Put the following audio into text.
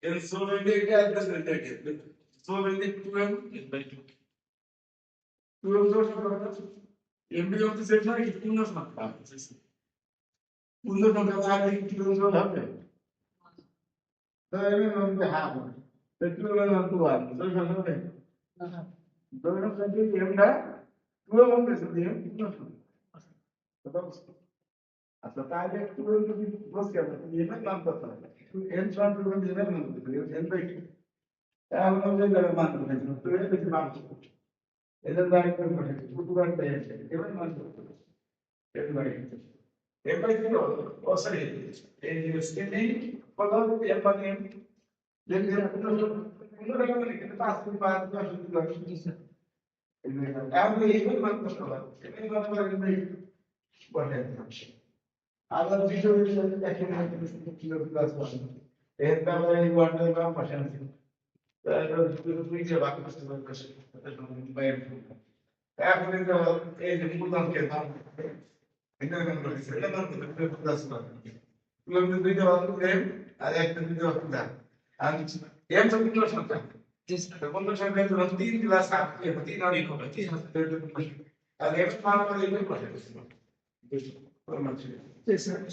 And so when they get this negative. So when they 2m is by 2. 2m goes to MD of the set like it will not come. Will not have 2m will happen. So everyone will have one. The 2 will not to 1. So something. Don't have something M that 2m is the M. आता ताजे तुरंत भी बस क्या था ये ना काम करता है एन ट्रांस तुरंत ये ना काम करता है एन पे क्या हम लोग जगह मान करते हैं तो ये किसी मान सकते हैं इधर दाएं कर पड़े तो पूरा तैयार है ये भी मान सकते हैं ये भी ये पे क्यों और सही ये इसके नहीं पता ये पानी लेकिन उन्होंने कहा मैंने कितने पास में बात कर रही थी अब ये भी मान सकते हैं ये बात कर रही है बढ़िया আবার ভিডিও দেখেন কিলো প্লাস পাবেন এর তাহলে এই ওয়াটার পাম্প পাশে আছে তাহলে দুই যে বাকি আছে কাছে বাইরে তারপরে তো এই যে মুদান কে দাম এটা কেন করেছে এটা মানে প্লাস পাবেন কিলো দুইটা বাকি দেন আর একটা দুইটা বাকি দেন আর এর তো কিলো সংখ্যা কোন সংখ্যা তো 3 প্লাস 8 3 আর 1 হবে 3 আর এর মানে এই করে Yes, sir.